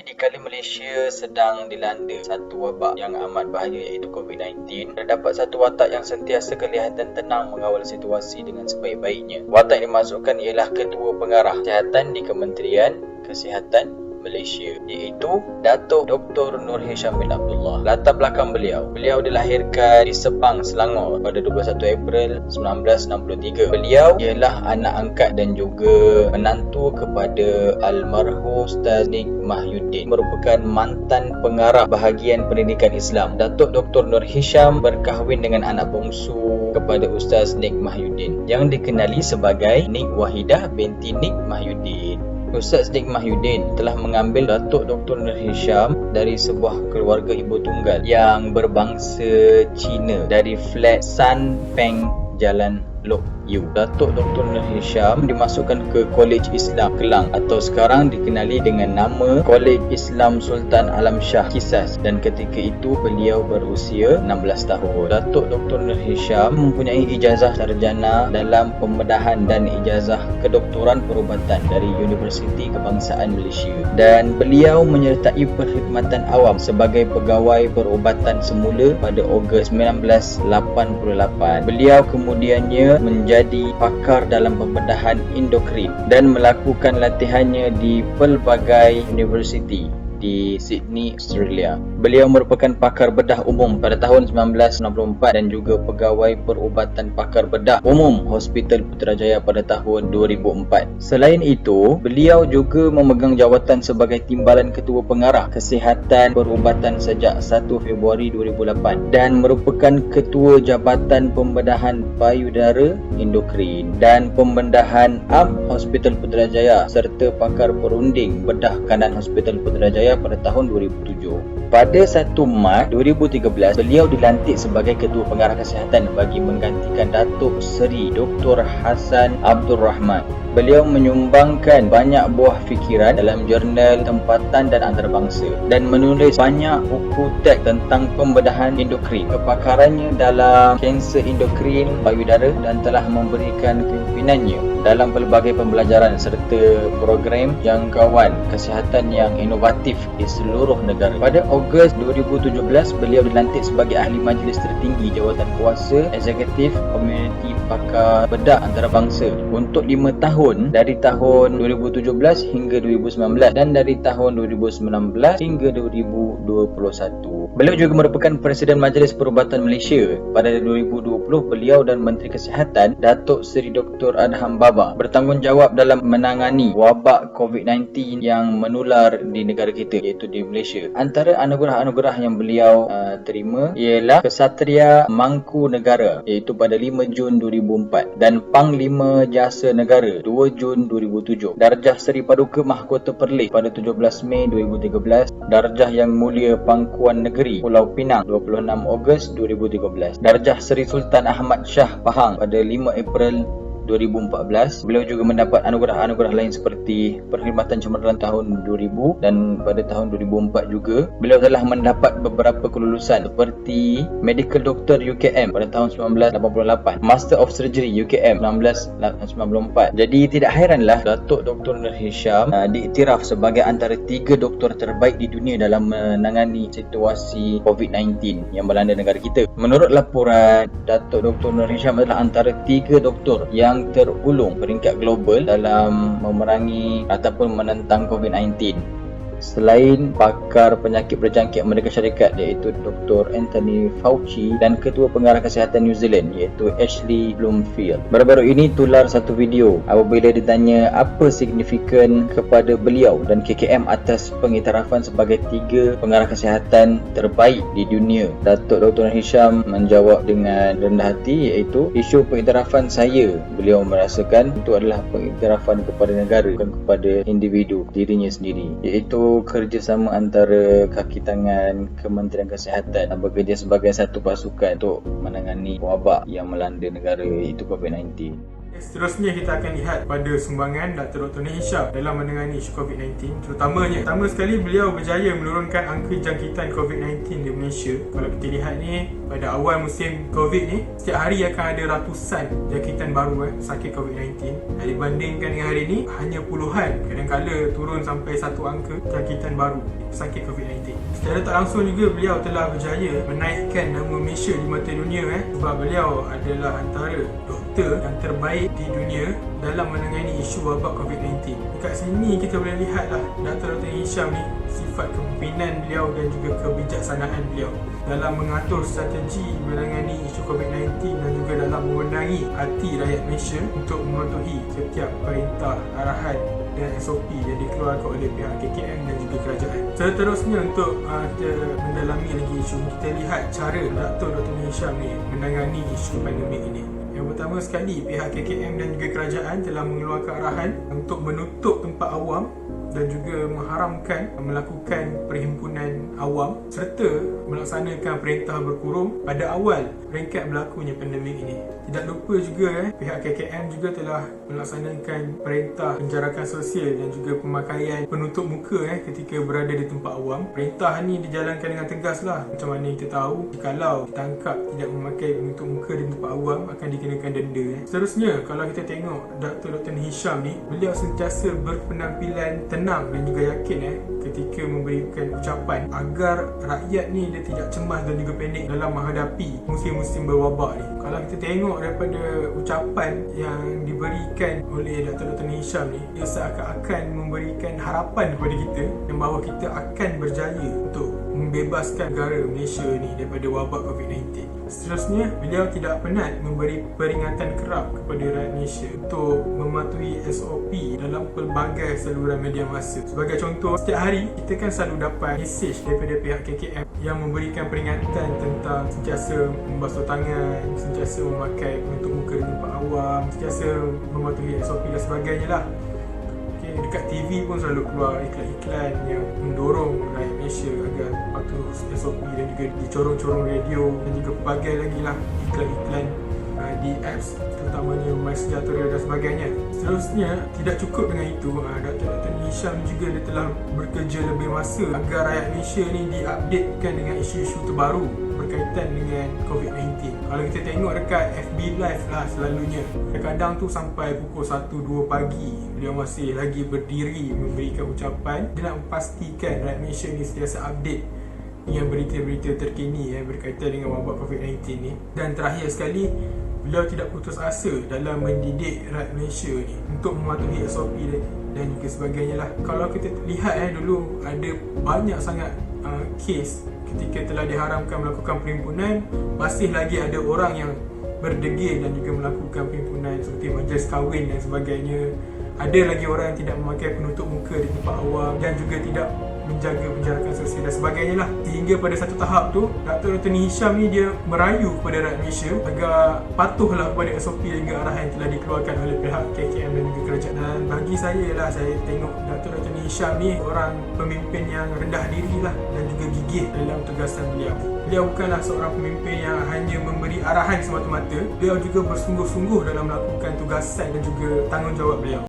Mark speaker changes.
Speaker 1: dikala Malaysia sedang dilanda satu wabak yang amat bahaya iaitu COVID-19, terdapat satu watak yang sentiasa kelihatan tenang mengawal situasi dengan sebaik-baiknya. Watak yang dimasukkan ialah Ketua Pengarah Kesihatan di Kementerian Kesihatan Malaysia, iaitu Datuk Dr. Nur Hisham bin Abdullah. Latar belakang beliau dilahirkan di Sepang, Selangor pada 21 April 1963. Beliau ialah anak angkat dan juga menantu kepada almarhum Ustaz Nik Mahyuddin, merupakan mantan pengarah bahagian pendidikan Islam. Datuk Dr. Nur Hisham berkahwin dengan anak bongsu kepada Ustaz Nik Mahyuddin yang dikenali sebagai Nik Wahidah binti Nik Mahyuddin. Ustaz Nik Mahyuddin telah mengambil Datuk Dr. Nur Hisham dari sebuah keluarga ibu tunggal yang berbangsa Cina dari flat San Peng, Jalan Lok Yu. Datuk Dr. Nur Hisham dimasukkan ke Kolej Islam Kelang atau sekarang dikenali dengan nama Kolej Islam Sultan Alam Shah Kisas, dan ketika itu beliau berusia 16 tahun. Datuk Dr. Nur Hisham mempunyai ijazah sarjana dalam pembedahan dan ijazah kedoktoran perubatan dari Universiti Kebangsaan Malaysia, dan beliau menyertai perkhidmatan awam sebagai pegawai perubatan semula pada Ogos 1988. Beliau kemudiannya menjadi pakar dalam pembedahan endokrin dan melakukan latihannya di pelbagai universiti di Sydney, Australia. Beliau merupakan pakar bedah umum pada tahun 1994 dan juga pegawai perubatan pakar bedah umum Hospital Putrajaya pada tahun 2004. Selain itu, beliau juga memegang jawatan sebagai Timbalan Ketua Pengarah Kesihatan Perubatan sejak 1 Februari 2008 dan merupakan Ketua Jabatan Pembedahan Payudara Endokrin dan Pembedahan Hospital Putrajaya serta pakar perunding bedah kanan Hospital Putrajaya pada tahun 2007. Pada 1 Mac 2013, beliau dilantik sebagai Ketua Pengarah Kesihatan bagi menggantikan Datuk Seri Dr. Hassan Abdul Rahman. Beliau menyumbangkan banyak buah fikiran dalam jurnal tempatan dan antarabangsa dan menulis banyak buku teks tentang pembedahan endokrin. Kepakarannya dalam kanser endokrin payudara dan telah memberikan pimpinannya dalam pelbagai pembelajaran serta program jangkauan kesihatan yang inovatif di seluruh negara. Pada Ogos 2017, beliau dilantik sebagai Ahli Majlis Tertinggi Jawatan Kuasa Eksekutif Komuniti Pakar Bedah Antarabangsa untuk 5 tahun, dari tahun 2017 hingga 2019 dan dari tahun 2019 hingga 2021. Beliau juga merupakan Presiden Majlis Perubatan Malaysia. Pada 2020, beliau dan Menteri Kesihatan Datuk Seri Dr. Adham Baba bertanggungjawab dalam menangani wabak COVID-19 yang menular di negara kita, iaitu di Malaysia. Antara anugerah-anugerah yang beliau terima ialah Kesatria Mangku Negara, iaitu pada 5 Jun 2004, dan Panglima Jasa Negara 2 Jun 2007, Darjah Seri Paduka Mahkota Perlis pada 17 Mei 2013, Darjah Yang Mulia Pangkuan Negeri Pulau Pinang 26 Ogos 2013, Darjah Seri Sultan Ahmad Shah Pahang pada 5 April 2014. Beliau juga mendapat anugerah-anugerah lain seperti Perkhidmatan Cemerlang tahun 2000, dan pada tahun 2004 juga beliau telah mendapat beberapa kelulusan seperti Medical Doctor UKM pada tahun 1988, Master of Surgery UKM 1994. Jadi tidak hairanlah Datuk Dr. Nur Hisham diiktiraf sebagai antara 3 doktor terbaik di dunia dalam menangani situasi COVID-19 yang melanda negara kita. Menurut laporan, Datuk Dr. Nur Hisham adalah antara 3 doktor yang terulung peringkat global dalam memerangi ataupun menentang COVID-19. Selain pakar penyakit berjangkit Amerika Syarikat iaitu Dr. Anthony Fauci dan Ketua Pengarah Kesihatan New Zealand iaitu Ashley Bloomfield. Baru-baru ini tular satu video apabila ditanya apa signifikan kepada beliau dan KKM atas pengiktirafan sebagai 3 pengarah kesihatan terbaik di dunia. Datuk Dr. Hisham menjawab dengan rendah hati iaitu isu pengiktirafan saya, beliau merasakan itu adalah pengiktirafan kepada negara, bukan kepada individu dirinya sendiri, iaitu kerjasama antara kaki tangan Kementerian Kesihatan bekerja sebagai satu pasukan untuk menangani wabak yang melanda negara, iaitu COVID-19.
Speaker 2: Seterusnya kita akan lihat pada sumbangan Dr. Nur Hisham dalam menangani isu COVID-19. Pertama sekali beliau berjaya menurunkan angka jangkitan COVID-19 di Malaysia. Kalau kita lihat ni, pada awal musim COVID ni, setiap hari akan ada ratusan jangkitan baru sakit COVID-19. Dibandingkan dengan hari ni, hanya puluhan. Kadang-kadang turun sampai satu angka jangkitan baru sakit COVID-19. Secara tak langsung juga beliau telah berjaya menaikkan nama Malaysia di mata dunia sebab beliau adalah antara doktor yang terbaik di dunia dalam menangani isu wabak COVID-19. Dekat sini kita boleh lihatlah Dr. Hisham ni, sifat kepimpinan beliau dan juga kebijaksanaan beliau dalam mengatur strategi menangani isu COVID-19 dan juga dalam memenangi hati rakyat Malaysia untuk mematuhi setiap perintah, arahan dan SOP yang dikeluarkan oleh pihak KKM dan juga kerajaan. Seterusnya untuk kita mendalami lagi isu, kita lihat cara Dr. Hisham ni menangani isu pandemik ini. Yang pertama sekali, pihak KKM dan juga kerajaan telah mengeluarkan arahan untuk menutup tempat awam dan juga mengharamkan melakukan perhimpunan awam serta melaksanakan perintah berkurung pada awal peringkat berlakunya pandemik ini. Tidak lupa juga pihak KKM juga telah melaksanakan perintah penjarakan sosial dan juga pemakaian penutup muka ketika berada di tempat awam. Perintah ni dijalankan dengan tegas lah. Macam mana kita tahu, kalau ditangkap tidak memakai penutup muka di tempat awam akan dikenakan denda. Seterusnya, kalau kita tengok Dr. Hisham ni, beliau sentiasa berpenampilan tenang dan juga yakin ketika memberikan ucapan agar rakyat ni dia tidak cemas dan juga panik dalam menghadapi musim-musim berwabak ni. Kalau kita tengok daripada ucapan yang diberikan oleh Dr. Hisham ni, dia seakan-akan memberikan harapan kepada kita yang bahawa kita akan berjaya untuk membebaskan negara Malaysia ni daripada wabak COVID-19. Seterusnya, beliau tidak penat memberi peringatan kerap kepada rakyat Malaysia untuk mematuhi SOP dalam pelbagai saluran media masa. Sebagai contoh, setiap hari kita kan selalu dapat mesej daripada pihak KKM yang memberikan peringatan tentang sentiasa membasuh tangan, sentiasa memakai penutup muka di tempat awam, sentiasa mematuhi SOP dan sebagainya lah. Dekat TV pun selalu keluar iklan-iklan yang mendorong rakyat Malaysia agar patuh SOP dan juga di corong-corong radio dan juga pelbagai lagi lah iklan-iklan di apps terutamanya MySejahtera dan sebagainya. Seterusnya, tidak cukup dengan itu, Dr. Hisham juga dia telah bekerja lebih masa agar rakyat Malaysia ni diupdatekan dengan isu-isu terbaru berkaitan dengan COVID-19. Kalau kita tengok dekat FB Live lah selalunya, kadang tu sampai pukul 1-2 pagi beliau masih lagi berdiri memberikan ucapan. Dia nak memastikan rakyat Malaysia ni sentiasa update dengan berita-berita terkini berkaitan dengan wabak COVID-19 ni. Dan terakhir sekali, beliau tidak putus asa dalam mendidik rakyat Malaysia ni untuk mematuhi SOP dan juga sebagainya lah. Kalau kita lihat dulu ada banyak sangat kes ketika telah diharamkan melakukan perhimpunan, masih lagi ada orang yang berdegil dan juga melakukan perhimpunan seperti majlis kahwin dan sebagainya. Ada lagi orang yang tidak memakai penutup muka di tempat awam dan juga tidak menjaga penjarakan sosial dan sebagainya lah. Sehingga pada satu tahap tu, Dr. Hisham ni dia merayu kepada rakyat Malaysia agar patuhlah kepada SOP dan juga arahan yang telah dikeluarkan oleh pihak KKM dan juga kerajaan. Dan bagi saya lah, saya tengok Dr. Hisham ni orang pemimpin yang rendah diri lah dan juga gigih dalam tugasan beliau. Beliau bukanlah seorang pemimpin yang hanya memberi arahan semata-mata. Beliau juga bersungguh-sungguh dalam melakukan tugasan dan juga tanggungjawab beliau.